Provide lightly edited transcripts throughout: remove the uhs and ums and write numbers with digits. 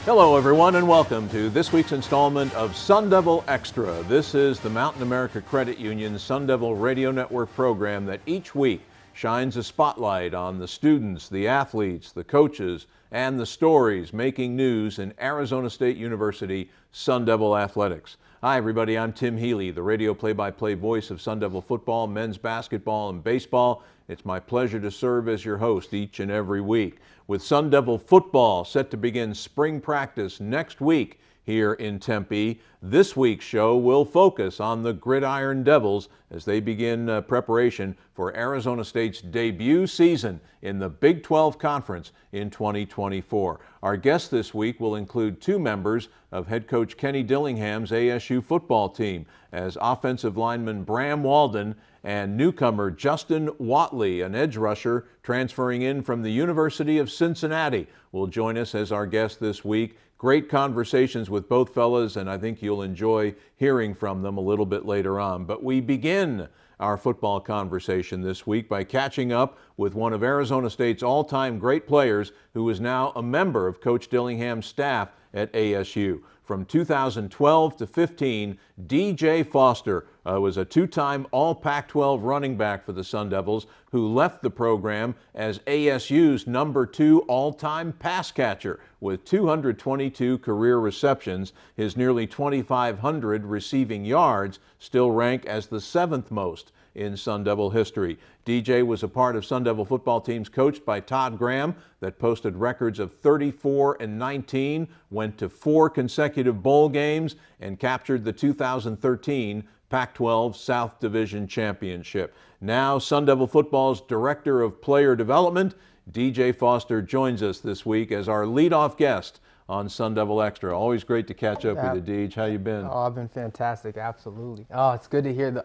Hello, everyone, and welcome to this week's installment of Sun Devil Extra. This is the Mountain America Credit Union's Sun Devil Radio Network program that each week shines a spotlight on the students, the athletes, the coaches, and the stories making news in Arizona State University Sun Devil athletics. Hi, everybody. I'm Tim Healey, the radio play-by-play voice of Sun Devil football, men's basketball, and baseball. It's my pleasure to serve as your host each and every week. With Sun Devil football set to begin spring practice next week here in Tempe, this week's show will focus on the Gridiron Devils as they begin preparation for Arizona State's debut season in the Big 12 Conference in 2024. Our guests this week will include two members of head coach Kenny Dillingham's ASU football team, as offensive lineman Bram Walden and newcomer Justin Watley, an edge rusher transferring in from the University of Cincinnati, will join us as our guest this week. Great conversations with both fellas, and I think you'll enjoy hearing from them a little bit later on. But we begin our football conversation this week by catching up with one of Arizona State's all-time great players who is now a member of Coach Dillingham's staff at ASU. From 2012 to 15, DJ Foster was a two-time All-Pac-12 running back for the Sun Devils who left the program as ASU's number 2 all-time pass catcher with 222 career receptions. His nearly 2,500 receiving yards still rank as the 7th most in Sun Devil history. DJ was a part of Sun Devil football teams coached by Todd Graham that posted records of 34-19, went to 4 consecutive bowl games, and captured the 2013 Pac-12 South Division Championship. Now Sun Devil football's Director of Player Development, DJ Foster, joins us this week as our leadoff guest on Sun Devil Extra. Always great to catch up with you, Deej. How you been? Oh, I've been fantastic, absolutely. Oh, it's good to hear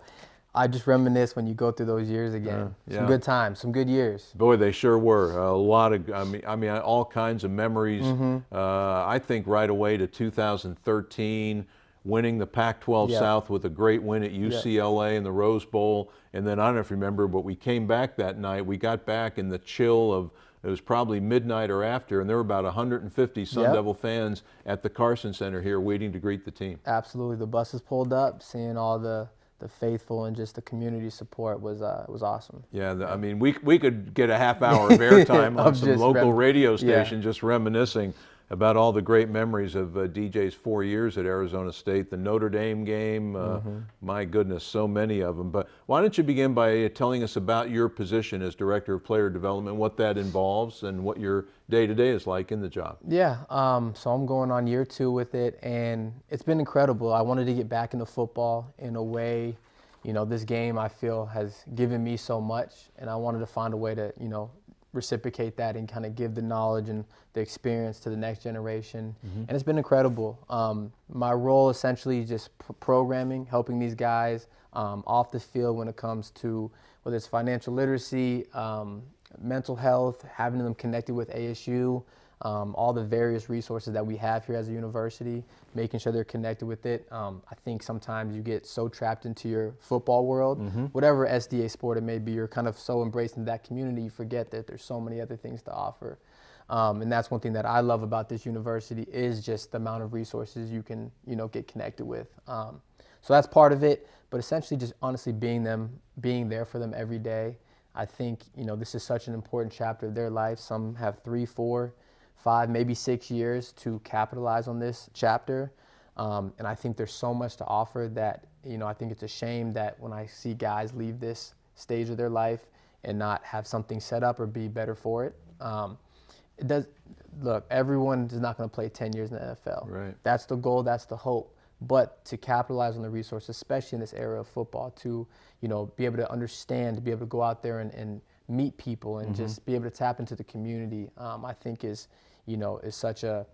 I just reminisce when you go through those years again. Some good times, some good years. Boy, they sure were. A lot of, I mean, all kinds of memories. I think right away to 2013, winning the Pac-12 South with a great win at UCLA in the Rose Bowl. And then I don't know if you remember, but we came back that night. We got back in the chill of, it was probably midnight or after, and there were about 150 Sun Devil fans at the Carson Center here waiting to greet the team. Absolutely. The buses pulled up, seeing all the faithful and just the community support was awesome. Yeah, I mean, we could get a half hour of airtime on some local radio station just reminiscing about all the great memories of DJ's 4 years at Arizona State, the Notre Dame game, my goodness, so many of them. But why don't you begin by telling us about your position as Director of Player Development, what that involves, and what your day-to-day is like in the job? Yeah, so I'm going on year 2 with it, and it's been incredible. I wanted to get back into football in a way, you know, this game I feel has given me so much, and I wanted to find a way to, you know, reciprocate that and kind of give the knowledge and the experience to the next generation. And it's been incredible. My role essentially just programming, helping these guys off the field when it comes to whether it's financial literacy, mental health, having them connected with ASU, all the various resources that we have here as a university, making sure they're connected with it. I think sometimes you get so trapped into your football world, whatever SDA sport it may be, you're kind of so embraced in that community, you forget that there's so many other things to offer. And that's one thing that I love about this university is just the amount of resources you can, you know, get connected with. So that's part of it, but essentially just honestly being there for them every day. I think, you know, this is such an important chapter of their life. Some have 3, 4, 5, maybe 6 years to capitalize on this chapter. And I think there's so much to offer that, you know, I think it's a shame that when I see guys leave this stage of their life and not have something set up or be better for it. It does, look, everyone is not going to play 10 years in the NFL. Right. That's the goal, that's the hope. But to capitalize on the resources, especially in this era of football, to, you know, be able to understand, to be able to go out there and meet people and just be able to tap into the community, I think is such a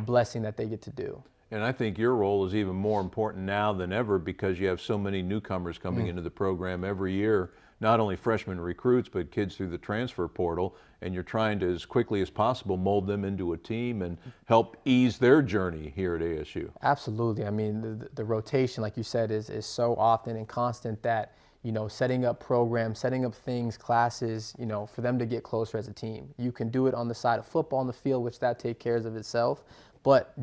blessing that they get to do. And I think your role is even more important now than ever because you have so many newcomers coming into the program every year, not only freshman recruits, but kids through the transfer portal, and you're trying to, as quickly as possible, mold them into a team and help ease their journey here at ASU. Absolutely. I mean, the rotation, like you said, is so often and constant that setting up programs, setting up things, classes, for them to get closer as a team. You can do it on the side of football on the field, which that takes care of itself, but,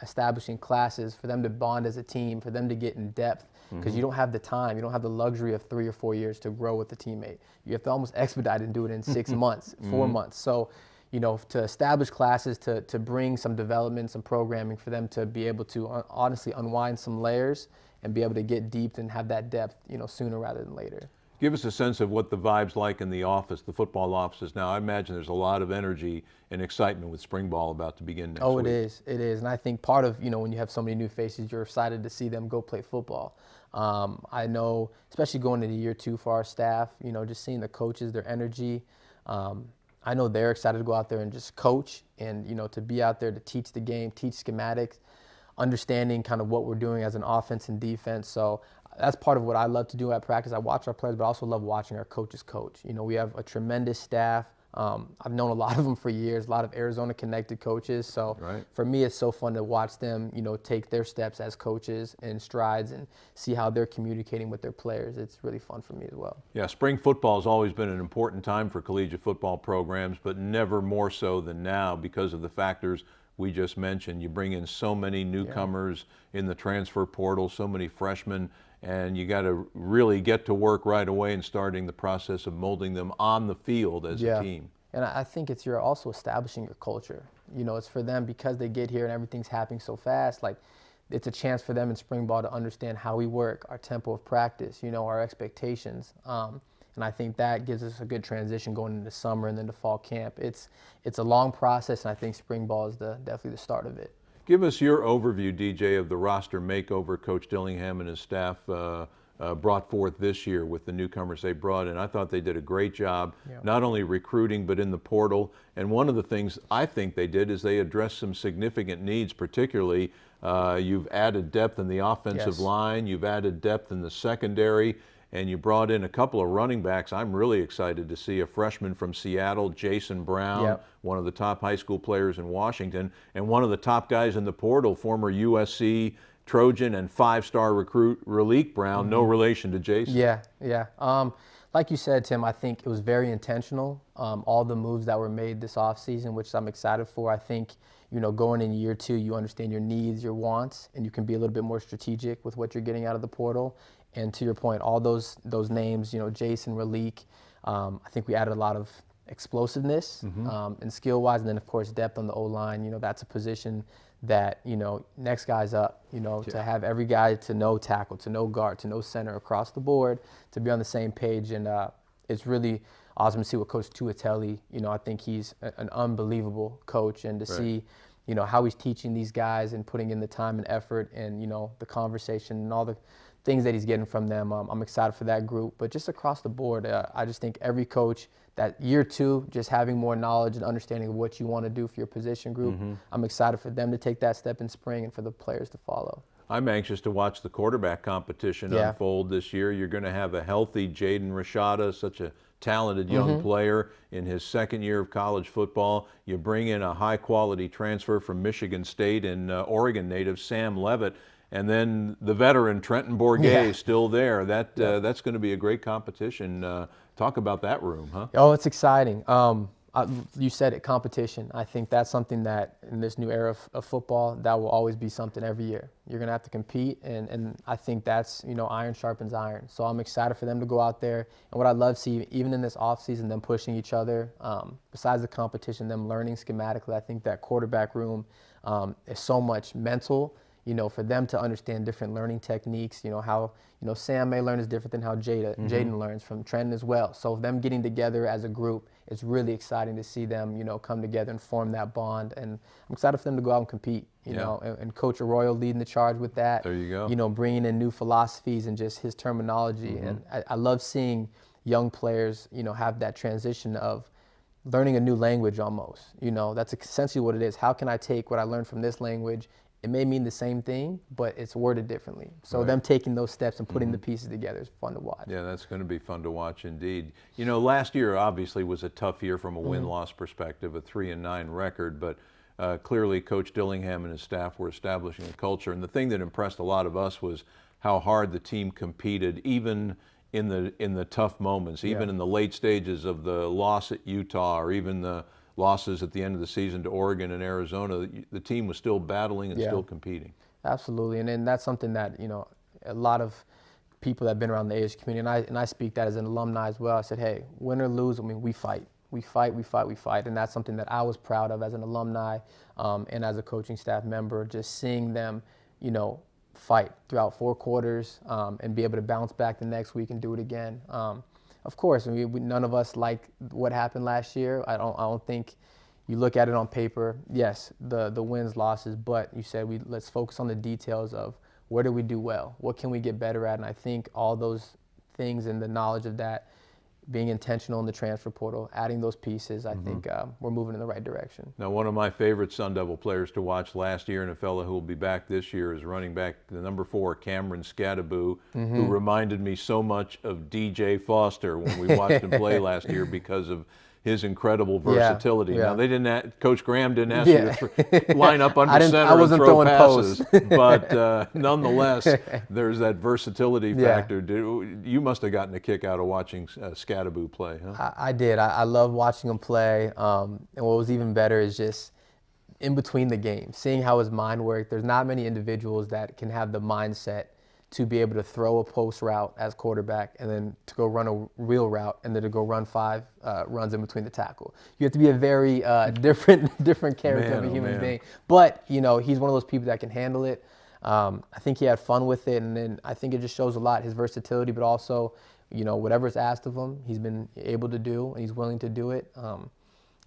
establishing classes for them to bond as a team, for them to get in depth, because you don't have the time, you don't have the luxury of 3 or 4 years to grow with a teammate. You have to almost expedite and do it in 6 months, 4 months. So, to establish classes, to bring some development, some programming for them to be able to honestly unwind some layers and be able to get deep and have that depth, sooner rather than later. Give us a sense of what the vibe's like in the office, the football offices now. I imagine there's a lot of energy and excitement with spring ball about to begin next week. Oh, it is. And I think part of, when you have so many new faces, you're excited to see them go play football. I know, especially going into year 2 for our staff, just seeing the coaches, their energy. I know they're excited to go out there and just coach and, to be out there to teach the game, teach schematics, understanding kind of what we're doing as an offense and defense. So that's part of what I love to do at practice. I watch our players, but I also love watching our coaches coach. We have a tremendous staff. I've known a lot of them for years, a lot of Arizona-connected coaches. So for me, it's so fun to watch them, take their steps as coaches and strides and see how they're communicating with their players. It's really fun for me as well. Yeah, spring football has always been an important time for collegiate football programs, but never more so than now because of the factors we just mentioned. You bring in so many newcomers in the transfer portal, so many freshmen, and you got to really get to work right away and starting the process of molding them on the field as a team. And I think you're also establishing your culture. It's for them because they get here and everything's happening so fast. Like, it's a chance for them in spring ball to understand how we work, our tempo of practice, our expectations. And I think that gives us a good transition going into summer and then to fall camp. It's a long process, and I think spring ball is definitely the start of it. Give us your overview, DJ, of the roster makeover Coach Dillingham and his staff brought forth this year with the newcomers they brought in. I thought they did a great job, not only recruiting but in the portal. And one of the things I think they did is they addressed some significant needs, particularly you've added depth in the offensive line, you've added depth in the secondary, and you brought in a couple of running backs. I'm really excited to see a freshman from Seattle, Jason Brown, one of the top high school players in Washington, and one of the top guys in the portal, former USC Trojan and 5-star recruit Raleek Brown, no relation to Jason. Like you said, Tim, I think it was very intentional, all the moves that were made this offseason, which I'm excited for. I think, going in year 2, you understand your needs, your wants, and you can be a little bit more strategic with what you're getting out of the portal. And to your point, all those names, Jason, Raleek, I think we added a lot of explosiveness and skill-wise, and then, of course, depth on the O-line. That's a position that, next guy's up, to have every guy to know tackle, to know guard, to know center across the board, to be on the same page. And it's really awesome to see what Coach Tuatelli, I think he's an unbelievable coach, and to see, how he's teaching these guys and putting in the time and effort and, the conversation and all the things that he's getting from them. I'm excited for that group. But just across the board, I just think every coach, that year 2, just having more knowledge and understanding of what you want to do for your position group, I'm excited for them to take that step in spring and for the players to follow. I'm anxious to watch the quarterback competition unfold this year. You're going to have a healthy Jaden Rashada, such a talented young player in his second year of college football. You bring in a high-quality transfer from Michigan State and Oregon native Sam Levitt. And then the veteran Trenton Bourget still there. That's going to be a great competition. Talk about that room, huh? Oh, it's exciting. You said it, competition. I think that's something that in this new era of football, that will always be something every year. You're going to have to compete, and I think that's, iron sharpens iron. So I'm excited for them to go out there. And what I love to see, even in this offseason, them pushing each other, besides the competition, them learning schematically. I think that quarterback room is so much mental, for them to understand different learning techniques, how, Sam may learn is different than how Jaden learns from Trenton as well. So them getting together as a group, it's really exciting to see them, come together and form that bond. And I'm excited for them to go out and compete, and Coach Arroyo leading the charge with that. There you go. Bringing in new philosophies and just his terminology. And I love seeing young players, have that transition of learning a new language almost. That's essentially what it is. How can I take what I learned from this language? It may mean the same thing, but it's worded differently. So them taking those steps and putting the pieces together is fun to watch. Yeah, that's going to be fun to watch indeed. Last year obviously was a tough year from a win-loss perspective, a 3-9 record, but clearly Coach Dillingham and his staff were establishing a culture. And the thing that impressed a lot of us was how hard the team competed, even in the tough moments, even in the late stages of the loss at Utah, or even the losses at the end of the season to Oregon and Arizona. The team was still battling and still competing. Absolutely, and then that's something that a lot of people that have been around the ASU community, and I speak that as an alumni as well. I said, hey, win or lose, I mean, we fight. We fight, and that's something that I was proud of as an alumni and as a coaching staff member, just seeing them, fight throughout 4 quarters and be able to bounce back the next week and do it again. Of course, none of us like what happened last year. I don't think you look at it on paper. Yes, the wins, losses, but you said let's focus on the details of where do we do well, what can we get better at, and I think all those things and the knowledge of that, being intentional in the transfer portal, adding those pieces, I think we're moving in the right direction. Now, one of my favorite Sun Devil players to watch last year, and a fellow who will be back this year, is running back the number 4, Cameron Scadaboo, who reminded me so much of DJ Foster when we watched him play last year because of his incredible versatility. Now, they didn't. Coach Graham didn't ask you to line up under center and throw passes, but nonetheless, there's that versatility factor. You must have gotten a kick out of watching Scadaboo play, huh? I did. I love watching him play, and what was even better is just in between the games, seeing how his mind worked. There's not many individuals that can have the mindset to be able to throw a post route as quarterback and then to go run a real route and then to go run 5 runs in between the tackle. You have to be a very different character of a human being. But, he's one of those people that can handle it. I think he had fun with it, and then I think it just shows a lot, his versatility, but also, whatever's asked of him, he's been able to do, and he's willing to do it.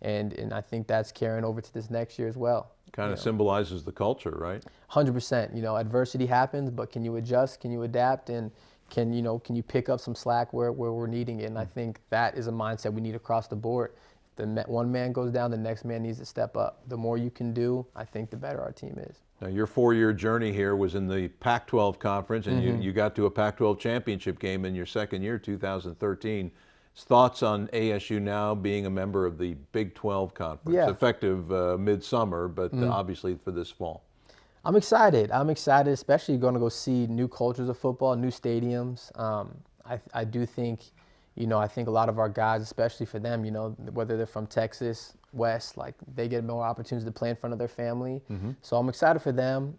And I think that's carrying over to this next year as well. Kind of symbolizes the culture, right? 100%. Adversity happens, but can you adjust? Can you adapt? And can you pick up some slack where we're needing it? And I think that is a mindset we need across the board. If one man goes down, the next man needs to step up. The more you can do, I think the better our team is. Now, your 4-year journey here was in the Pac-12 conference, and you got to a Pac-12 championship game in your second year, 2013. Thoughts on ASU now being a member of the Big 12 Conference, effective midsummer, but obviously for this fall? I'm excited, especially going to go see new cultures of football, new stadiums. I do think, I think a lot of our guys, especially for them, whether they're from Texas, West, like they get more opportunities to play in front of their family. So I'm excited for them.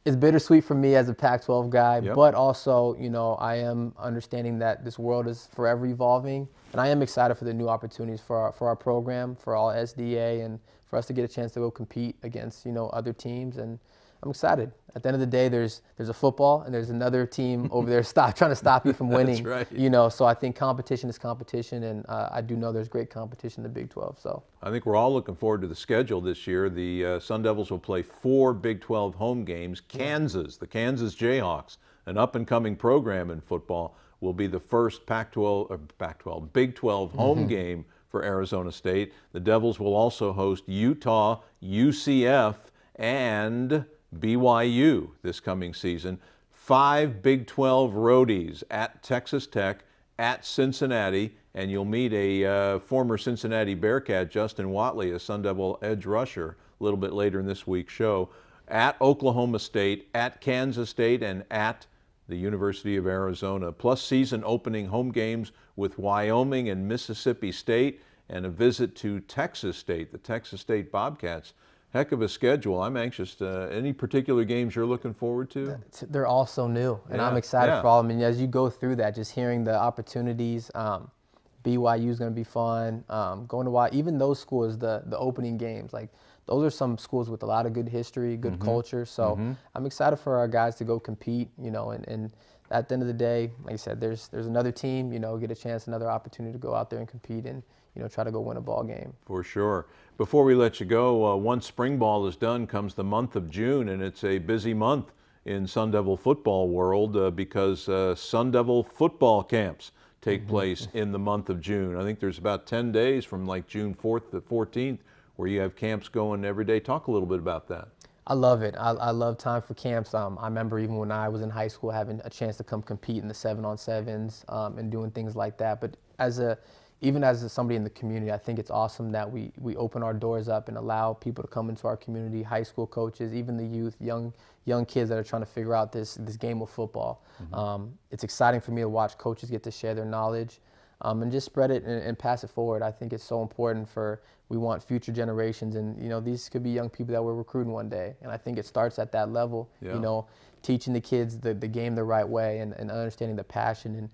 It's bittersweet for me as a Pac-12 guy, but also, I am understanding that this world is forever evolving, and I am excited for the new opportunities for our program, for all SDA, and for us to get a chance to go compete against, other teams. And I'm excited. At the end of the day, there's a football, and there's another team over there trying to stop you from winning. That's right. So I think competition is competition, and I do know there's great competition in the Big 12. So I think we're all looking forward to the schedule this year. The Sun Devils will play 4 Big 12 home games. Kansas, the Kansas Jayhawks, an up-and-coming program in football, will be the first Big 12 home game for Arizona State. The Devils will also host Utah, UCF, and BYU this coming season. 5 Big 12 roadies at Texas Tech, at Cincinnati, and you'll meet a former Cincinnati Bearcat, Justin Watley, a Sun Devil edge rusher, a little bit later in this week's show, at Oklahoma State, at Kansas State, and at the University of Arizona, plus season opening home games with Wyoming and Mississippi State, and a visit to Texas State, the Texas State Bobcats. Heck of a schedule. I'm anxious. Any particular games you're looking forward to? They're all so new, and I'm excited for all of them. And as you go through that, just hearing the opportunities, BYU is going to be fun. Going to even those schools, the opening games, like those are some schools with a lot of good history, good culture. So I'm excited for our guys to go compete, and at the end of the day, like I said, there's another team, get a chance, another opportunity to go out there and compete and, try to go win a ball game. For sure. Before we let you go, once spring ball is done comes the month of June, and it's a busy month in Sun Devil football world because Sun Devil football camps take place in the month of June. I think there's about 10 days from like June 4th to 14th where you have camps going every day. Talk a little bit about that. I love it. I love time for camps. I remember even when I was in high school having a chance to come compete in the 7-on-7s and doing things like that. But as a even as somebody in the community, I think it's awesome that we open our doors up and allow people to come into our community, high school coaches, even the youth, young kids that are trying to figure out this game of football. It's exciting for me to watch coaches get to share their knowledge and just spread it and pass it forward. I think it's so important we want future generations, and these could be young people that we're recruiting one day. And I think it starts at that level, teaching the kids the game the right way and understanding the passion, and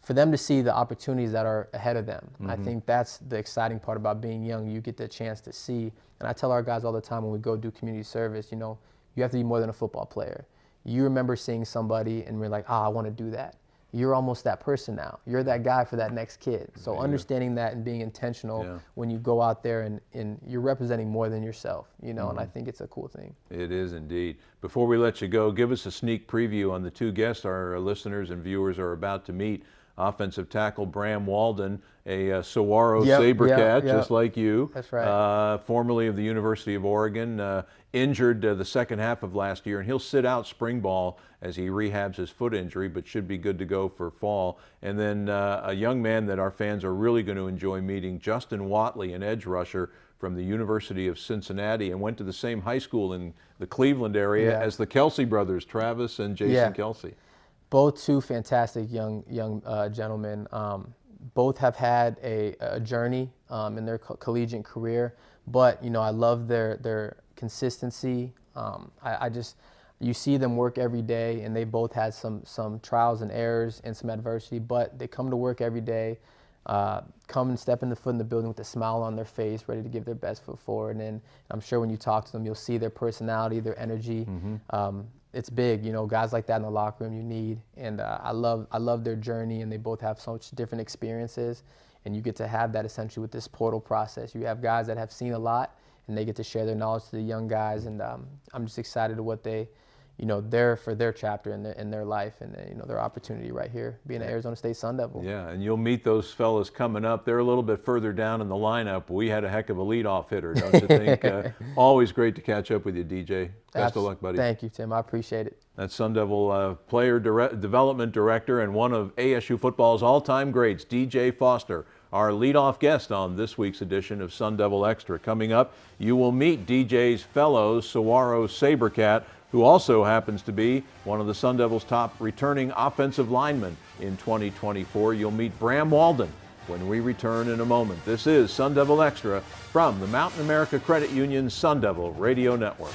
for them to see the opportunities that are ahead of them. I think that's the exciting part about being young. You get the chance to see, and I tell our guys all the time when we go do community service, you have to be more than a football player. You remember seeing somebody and we're like, I want to do that. You're almost that person now. You're that guy for that next kid. So understanding that and being intentional when you go out there and you're representing more than yourself, and I think it's a cool thing. It is indeed. Before we let you go, give us a sneak preview on the two guests our listeners and viewers are about to meet. Offensive tackle Bram Walden, a Saguaro Sabercat, just like you. That's right. Formerly of the University of Oregon, injured the second half of last year, and he'll sit out spring ball as he rehabs his foot injury, but should be good to go for fall. And then a young man that our fans are really going to enjoy meeting, Justin Watley, an edge rusher from the University of Cincinnati, and went to the same high school in the Cleveland area as the Kelsey brothers, Travis and Jason Kelsey. Both two fantastic young gentlemen. Both have had a journey in their collegiate career, but I love their consistency. You see them work every day, and they both had some trials and errors and some adversity, but they come to work every day, come and step in the foot in the building with a smile on their face, ready to give their best foot forward. And I'm sure when you talk to them, you'll see their personality, their energy. It's big, guys like that in the locker room you need. And I love their journey, and they both have such different experiences. And you get to have that essentially with this portal process. You have guys that have seen a lot, and they get to share their knowledge to the young guys. And I'm just excited to what they, for their chapter in their life and their opportunity right here, being an Arizona State Sun Devil. Yeah, and you'll meet those fellas coming up. They're a little bit further down in the lineup. We had a heck of a leadoff hitter, don't you think? Always great to catch up with you, DJ. Best of luck, buddy. Thank you, Tim. I appreciate it. That's Sun Devil player development director and one of ASU football's all-time greats, DJ Foster, our leadoff guest on this week's edition of Sun Devil Extra. Coming up, you will meet DJ's fellow Saguaro Sabercat, who also happens to be one of the Sun Devils' top returning offensive linemen in 2024. You'll meet Bram Walden when we return in a moment. This is Sun Devil Extra from the Mountain America Credit Union Sun Devil Radio Network.